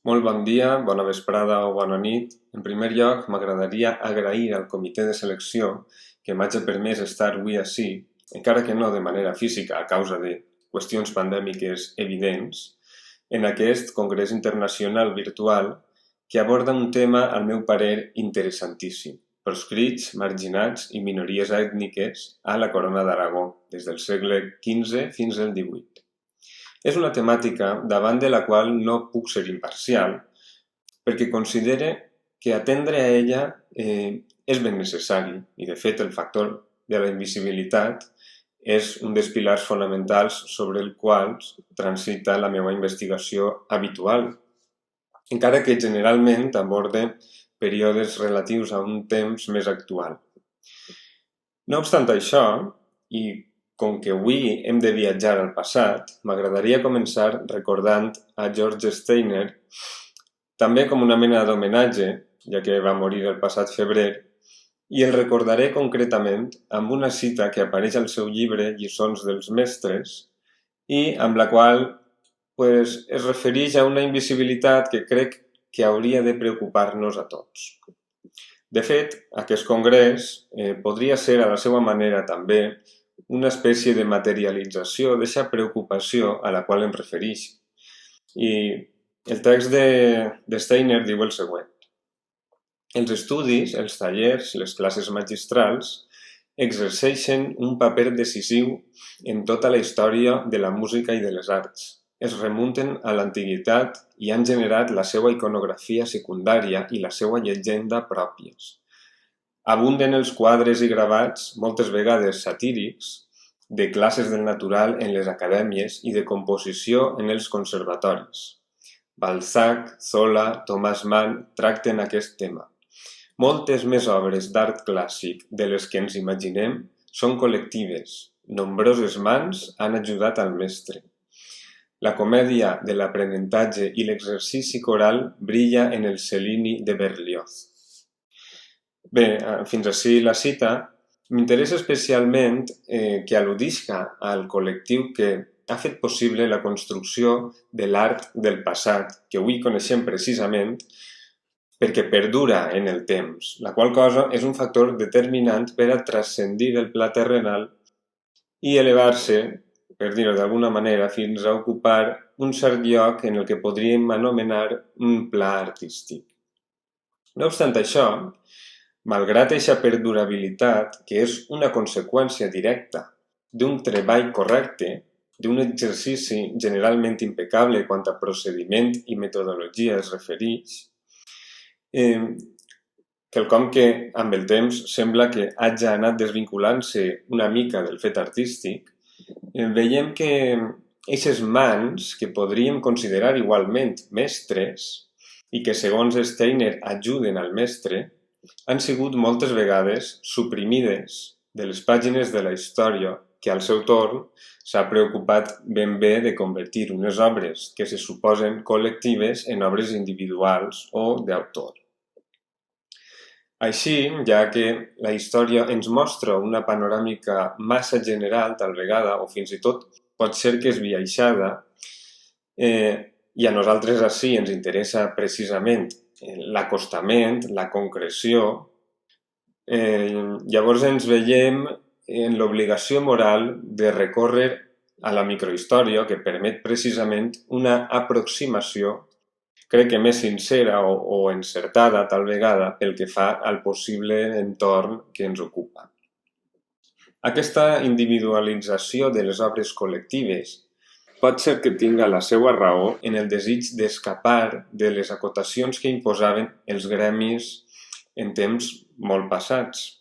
Molt bon dia, bona vesprada o bona nit. En primer lloc, m'agradaria agrair al comitè de selecció que m'hagi permès estar avui ací, encara que no de manera física a causa de qüestions pandèmiques evidents, en aquest Congrés Internacional Virtual que aborda un tema, al meu parer, interessantíssim: proscrits, marginats i minories ètniques a la Corona d'Aragó, des del segle XV fins al XVIII. És una temàtica davant de la qual no puc ser imparcial, perquè considere que atendre a ella és ben necessari i, de fet, el factor de la invisibilitat és un dels pilars fonamentals sobre el qual transita la meva investigació habitual, encara que generalment aborde períodes relatius a un temps més actual. No obstant això, i com que avui hem de viatjar al passat, m'agradaria començar recordant a George Steiner, també com una mena d'homenatge, ja que va morir el passat febrer, i el recordaré concretament amb una cita que apareix al seu llibre Lliçons dels Mestres i amb la qual es refereix a una invisibilitat que crec que hauria de preocupar-nos a tots. De fet, aquest congrés podria ser a la seva manera també una espècie de materialització d'aquesta preocupació a la qual em refereix. I el text de Steiner diu el següent: els estudis, els tallers, les classes magistrals exerceixen un paper decisiu en tota la història de la música i de les arts. Es remunten a l'antiguitat i han generat la seva iconografia secundària i la seva llegenda pròpies. Abunden els quadres i gravats, moltes vegades satírics, de classes del natural en les acadèmies i de composició en els conservatoris. Balzac, Zola, Thomas Mann tracten aquest tema. Moltes més obres d'art clàssic de les que ens imaginem són col·lectives. Nombroses mans han ajudat al mestre. La comèdia de l'aprenentatge i l'exercici coral brilla en el Cellini de Berlioz. Bé, fins ací la cita. M'interessa especialment que al·ludisca al col·lectiu que ha fet possible la construcció de l'art del passat, que avui coneixem precisament perquè perdura en el temps, la qual cosa és un factor determinant per a transcendir el pla terrenal i elevar-se, per dir-ho d'alguna manera, fins a ocupar un cert lloc en el que podríem anomenar un pla artístic. No obstant això, malgrat aquesta perdurabilitat, que és una conseqüència directa d'un treball correcte, d'un exercici generalment impecable quant a procediment i metodologia es refereix, quelcom que amb el temps sembla que hagi anat desvinculant-se una mica del fet artístic, veiem que aquestes mans, que podríem considerar igualment mestres i que segons Steiner ajuden al mestre, han sigut moltes vegades suprimides de les pàgines de la història que al seu torn s'ha preocupat ben bé de convertir unes obres que se suposen col·lectives en obres individuals o d'autor. Així, ja que la història ens mostra una panoràmica massa general, tal vegada, o fins i tot pot ser que esbiaixada, i a nosaltres ací ens interessa precisament l'acostament, la concreció, llavors ens veiem en l'obligació moral de recórrer a la microhistòria que permet precisament una aproximació, crec que més sincera o encertada tal vegada pel que fa al possible entorn que ens ocupa. Aquesta individualització de les obres col·lectives pot ser que tinga la seva raó en el desig d'escapar de les acotacions que imposaven els gremis en temps molt passats.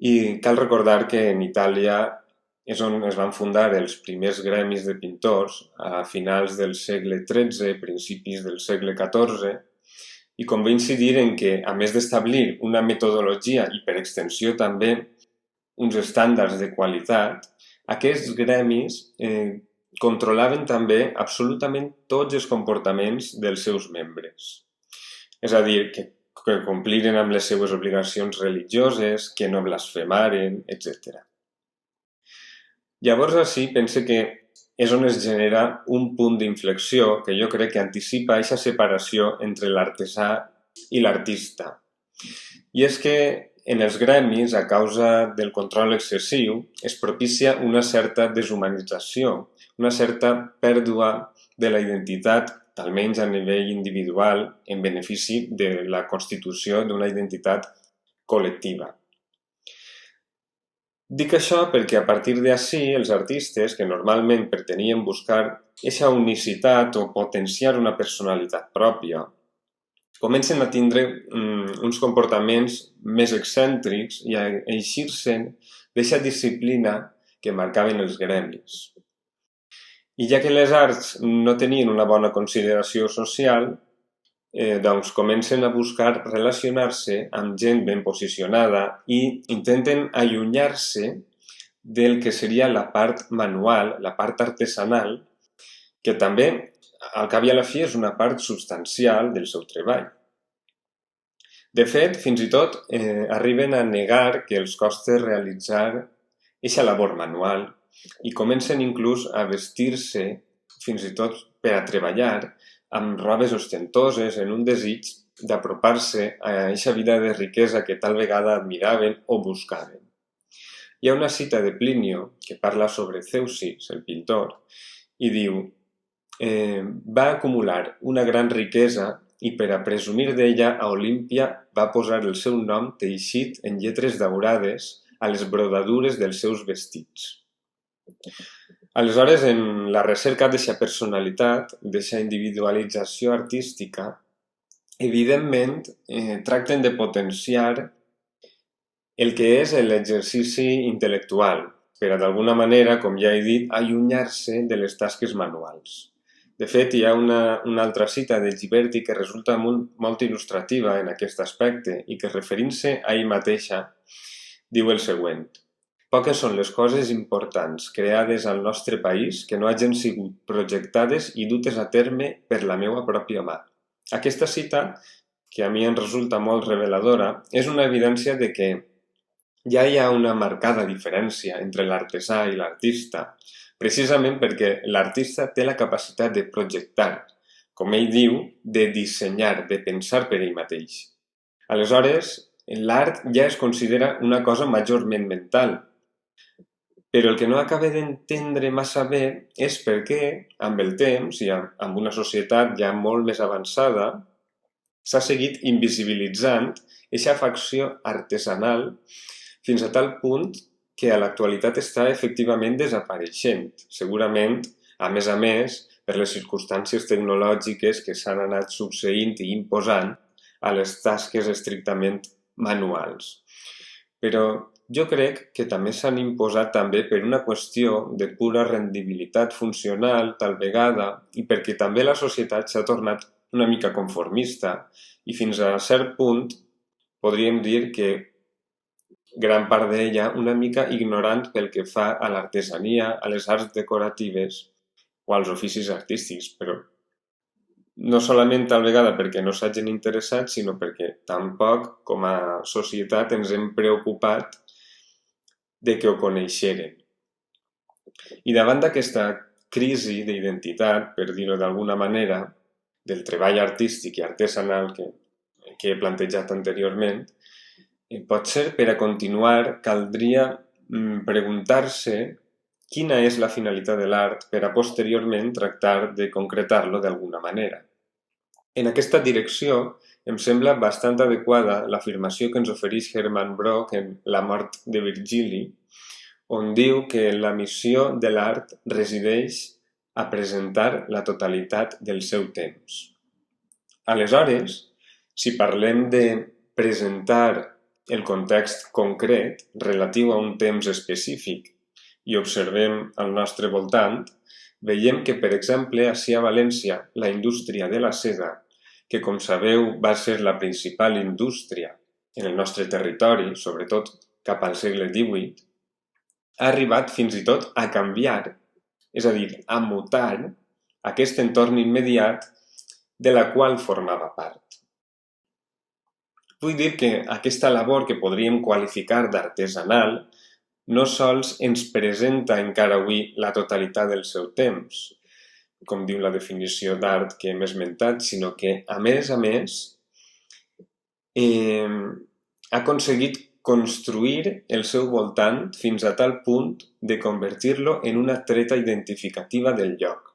I cal recordar que en Itàlia és on es van fundar els primers gremis de pintors a finals del segle XIII, principis del segle XIV, i convé incidir en que, a més d'establir una metodologia i per extensió també uns estàndards de qualitat, aquests gremis controlaven també absolutament tots els comportaments dels seus membres. És a dir, que compliren amb les seues obligacions religioses, que no blasfemaren, etc. Llavors, així, pense que és on es genera un punt d'inflexió que jo crec que anticipa aquesta separació entre l'artesà i l'artista. I és que en els gremis, a causa del control excessiu, es propicia una certa deshumanització, una certa pèrdua de la identitat, almenys a nivell individual, en benefici de la constitució d'una identitat col·lectiva. Dic això perquè a partir d'ací els artistes, que normalment pretenien buscar aquesta unicitat o potenciar una personalitat pròpia, comencen a tindre uns comportaments més excèntrics i a eixir-se'n d'aquesta disciplina que marcaven els gremis. I ja que les arts no tenien una bona consideració social, doncs comencen a buscar relacionar-se amb gent ben posicionada i intenten allunyar-se del que seria la part manual, la part artesanal, que també, al cap i a la fi, és una part substancial del seu treball. De fet, fins i tot arriben a negar que els costa realitzar aquesta labor manual i comencen inclús a vestir-se, fins i tot per a treballar, amb robes ostentoses en un desig d'apropar-se a aquesta vida de riquesa que tal vegada admiraven o buscaven. Hi ha una cita de Plinio que parla sobre Zeusis, el pintor, i diu: va acumular una gran riquesa i per a presumir d'ella a Olímpia va posar el seu nom teixit en lletres daurades a les brodadures dels seus vestits. Aleshores, en la recerca d'aquesta personalitat, d'aquesta individualització artística, evidentment tracten de potenciar el que és l'exercici intel·lectual, per a d'alguna manera, com ja he dit, allunyar-se de les tasques manuals. De fet, hi ha una altra cita de Ghiberti que resulta molt il·lustrativa en aquest aspecte i que, referint-se a ell mateixa, diu el següent: poques són les coses importants creades al nostre país que no hagin sigut projectades i dutes a terme per la meva pròpia mà. Aquesta cita, que a mi em resulta molt reveladora, és una evidència de que ja hi ha una marcada diferència entre l'artesà i l'artista, precisament perquè l'artista té la capacitat de projectar, com ell diu, de dissenyar, de pensar per ell mateix. Aleshores, l'art ja es considera una cosa majorment mental, però el que no acaba d'entendre massa bé és per què, amb el temps i amb una societat ja molt més avançada, s'ha seguit invisibilitzant aquesta facció artesanal fins a tal punt que a l'actualitat està efectivament desapareixent, segurament, a més, per les circumstàncies tecnològiques que s'han anat succeint i imposant a les tasques estrictament manuals. Però jo crec que també s'han imposat també per una qüestió de pura rendibilitat funcional, tal vegada, i perquè també la societat s'ha tornat una mica conformista i fins a cert punt podríem dir que gran part d'ella una mica ignorant pel que fa a l'artesania, a les arts decoratives o als oficis artístics, però no solament tal vegada perquè no s'hagin interessat, sinó perquè tampoc com a societat ens hem preocupat de que ho coneixeren. I davant d'aquesta crisi d'identitat, per dir-ho d'alguna manera, del treball artístic i artesanal que he plantejat anteriorment, potser per a continuar caldria preguntar-se quina és la finalitat de l'art per a posteriorment tractar de concretar-lo d'alguna manera. En aquesta direcció em sembla bastant adequada l'afirmació que ens ofereix Hermann Brock en La mort de Virgili, on diu que la missió de l'art resideix a presentar la totalitat del seu temps. Aleshores, si parlem de presentar el context concret relatiu a un temps específic i observem al nostre voltant, veiem que, per exemple, ací a València, la indústria de la seda, que, com sabeu, va ser la principal indústria en el nostre territori, sobretot cap al segle XVIII, ha arribat fins i tot a canviar, és a dir, a mutar aquest entorn immediat de la qual formava part. Vull dir que aquesta labor que podríem qualificar d'artesanal no sols ens presenta encara avui la totalitat del seu temps, com diu la definició d'art que hem esmentat, sinó que, a més, ha aconseguit construir el seu voltant fins a tal punt de convertir-lo en una treta identificativa del lloc.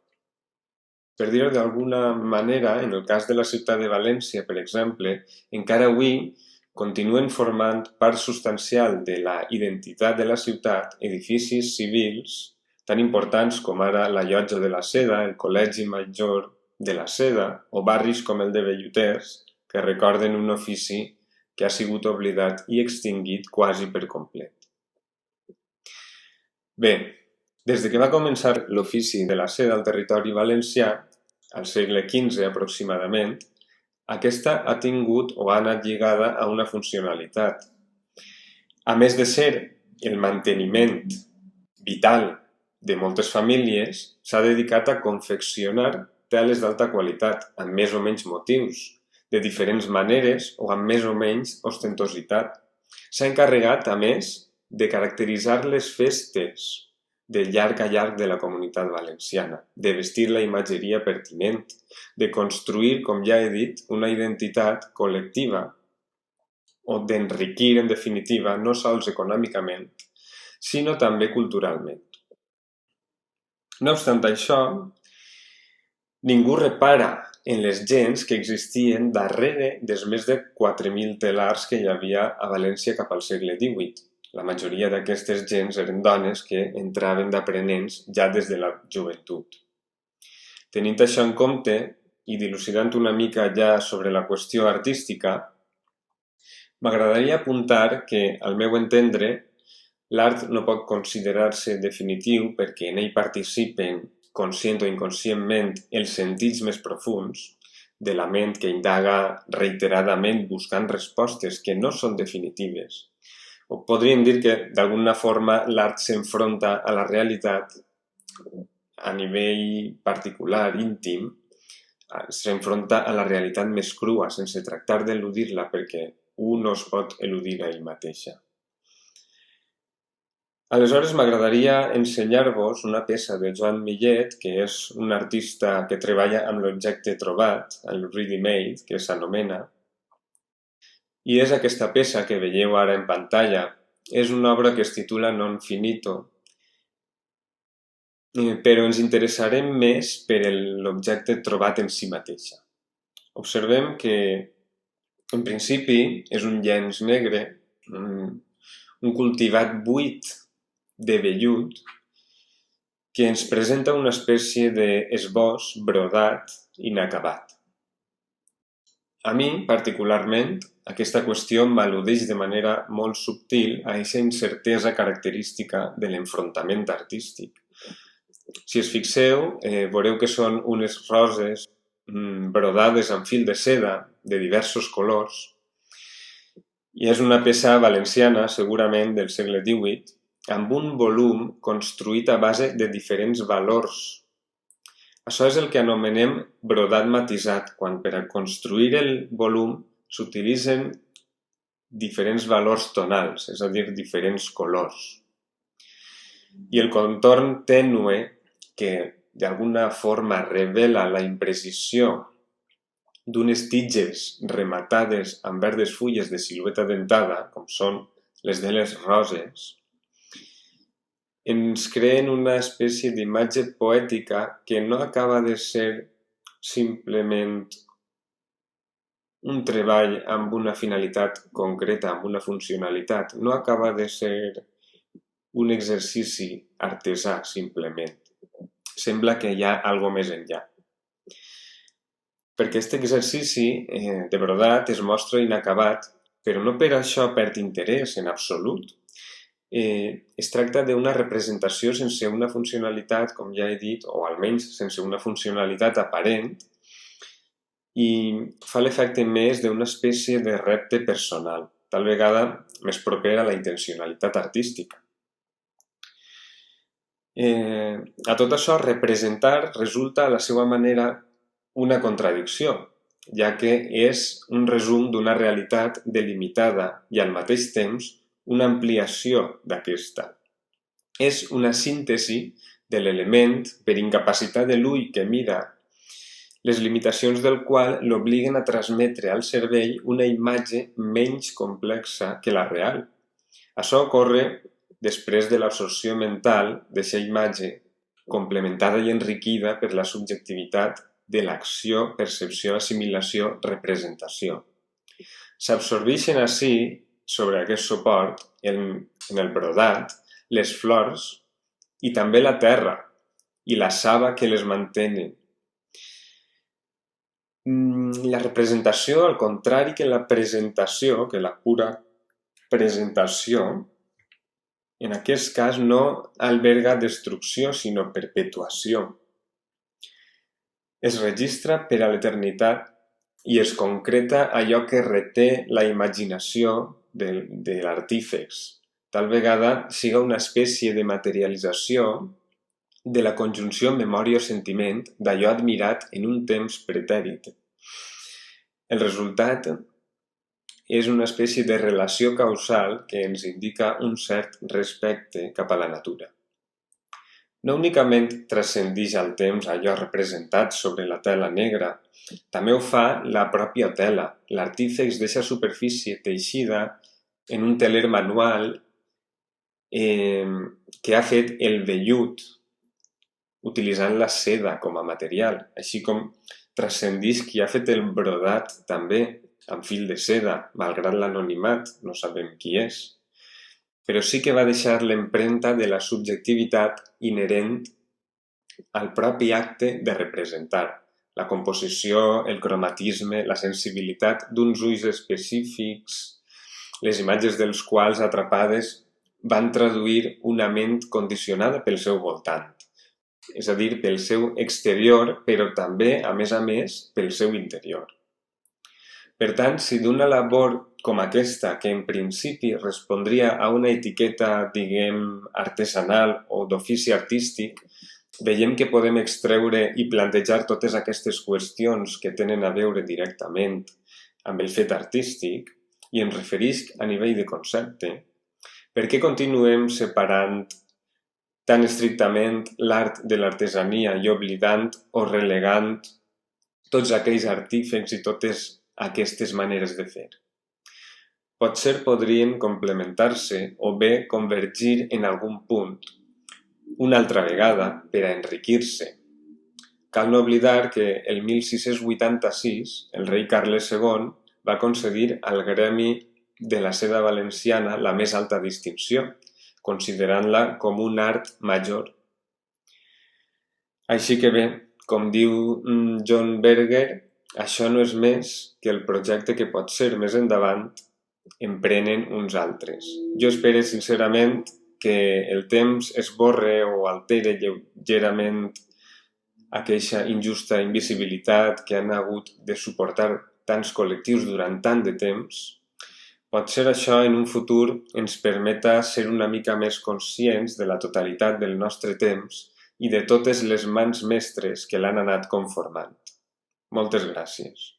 Per dir-ho d'alguna manera, en el cas de la ciutat de València, per exemple, encara avui continuen formant part substancial de la identitat de la ciutat edificis civils tan importants com ara la Llotja de la Seda, el Col·legi Major de la Seda o barris com el de Belluters, que recorden un ofici que ha sigut oblidat i extingit quasi per complet. Bé, des de que va començar l'ofici de la seda al territori valencià, al segle XV aproximadament, aquesta ha tingut o ha anat lligada a una funcionalitat. A més de ser el manteniment vital de moltes famílies, s'ha dedicat a confeccionar teles d'alta qualitat, amb més o menys motius, de diferents maneres o amb més o menys ostentositat. S'ha encarregat, a més, de caracteritzar les festes de llarg a llarg de la comunitat valenciana, de vestir la imatgeria pertinent, de construir, com ja he dit, una identitat col·lectiva o d'enriquir, en definitiva, no sols econòmicament, sinó també culturalment. No obstant això, ningú repara en les gens que existien darrere dels més de 4.000 telars que hi havia a València cap al segle XVIII. La majoria d'aquestes gens eren dones que entraven d'aprenents ja des de la joventut. Tenint això en compte, i dilucidant una mica ja sobre la qüestió artística, m'agradaria apuntar que, al meu entendre, l'art no pot considerar-se definitiu perquè en ell participen, conscient o inconscientment, els sentits més profuns de la ment que indaga reiteradament buscant respostes que no són definitives. O podríem dir que, d'alguna forma, l'art s'enfronta a la realitat a nivell particular, íntim, s'enfronta a la realitat més crua, sense tractar d'eludir-la, perquè un no es pot eludir a ell mateixa. Aleshores, m'agradaria ensenyar-vos una peça de Joan Millet, que és un artista que treballa amb l'objecte trobat, el ready-made, que s'anomena, i és aquesta peça que veieu ara en pantalla. És una obra que es titula Non Finito, però ens interessarem més per l'objecte trobat en si mateixa. Observem que, en principi, és un llenç negre, un cultivat buit de vellut, que ens presenta una espècie d'esbós brodat inacabat. A mi, particularment, aquesta qüestió m'al·ludeix de manera molt subtil a aquesta incertesa característica de l'enfrontament artístic. Si us fixeu, veureu que són unes roses brodades amb fil de seda de diversos colors i és una peça valenciana, segurament del segle XVIII, amb un volum construït a base de diferents valors. Això és el que anomenem brodat matisat, quan per a construir el volum s'utilitzen diferents valors tonals, és a dir, diferents colors. I el contorn tènue, que d'alguna forma revela la imprecisió d'unes tiges rematades amb verdes fulles de silueta dentada, com són les de les roses, ens creen una espècie d'imatge poètica que no acaba de ser simplement un treball amb una finalitat concreta, amb una funcionalitat. No acaba de ser un exercici artesà, simplement. Sembla que hi ha alguna més enllà. Perquè aquest exercici de brodat es mostra inacabat, però no per això perd interès en absolut. Es tracta d'una representació sense una funcionalitat, com ja he dit, o almenys sense una funcionalitat aparent, i fa l'efecte més d'una espècie de repte personal, tal vegada més proper a la intencionalitat artística. A tot això, representar resulta a la seva manera una contradicció, ja que és un resum d'una realitat delimitada i al mateix temps una ampliació d'aquesta. és una síntesi de l'element per incapacitat de l'ull que mira, les limitacions del qual l'obliguen a transmetre al cervell una imatge menys complexa que la real. Això ocorre després de l'absorció mental d'aquesta imatge, complementada i enriquida per la subjectivitat de l'acció, percepció, assimilació, representació. S'absorbeixen així, sobre aquest suport, en el brodat, les flors i també la terra i la saba que les mantenen. La representació, al contrari que la presentació, que la pura presentació, en aquest cas no alberga destrucció, sinó perpetuació. Es registra per a l'eternitat i es concreta allò que reté la imaginació de l'artífex. Tal vegada siga una espècie de materialització de la conjunció memòria-sentiment d'allò admirat en un temps pretèrit. El resultat és una espècie de relació causal que ens indica un cert respecte cap a la natura. No únicament transcendeix al temps allò representat sobre la tela negra, també ho fa la pròpia tela. L'artífex deixa superfície teixida en un teler manual que ha fet el vellut utilitzant la seda com a material, així com transcendeix qui ha fet el brodat també amb fil de seda, malgrat l'anonimat, no sabem qui és. Però sí que va deixar l'empremta de la subjectivitat inherent al propi acte de representar, la composició, el cromatisme, la sensibilitat d'uns ulls específics, les imatges dels quals atrapades van traduir una ment condicionada pel seu voltant, és a dir, pel seu exterior, però també, a més, pel seu interior. Per tant, si d'una labor com aquesta, que en principi respondria a una etiqueta, artesanal o d'ofici artístic, veiem que podem extreure i plantejar totes aquestes qüestions que tenen a veure directament amb el fet artístic, i em referisc a nivell de concepte, per què continuem separant tan estrictament l'art de l'artesania i oblidant o relegant tots aquells artífex i totes aquestes maneres de fer? Potser podrien complementar-se o bé convergir en algun punt, una altra vegada, per a enriquir-se. Cal no oblidar que el 1686 el rei Carles II va concedir al gremi de la seda valenciana la més alta distinció, considerant-la com un art major. Així que bé, com diu John Berger, això no és més que el projecte que pot ser més endavant emprenen uns altres. Jo espero sincerament que el temps esborre o altere lleugerament aquesta injusta invisibilitat que han hagut de suportar tants col·lectius durant tant de temps. Potser això en un futur ens permeta ser una mica més conscients de la totalitat del nostre temps i de totes les mans mestres que l'han anat conformant. Moltes gràcies.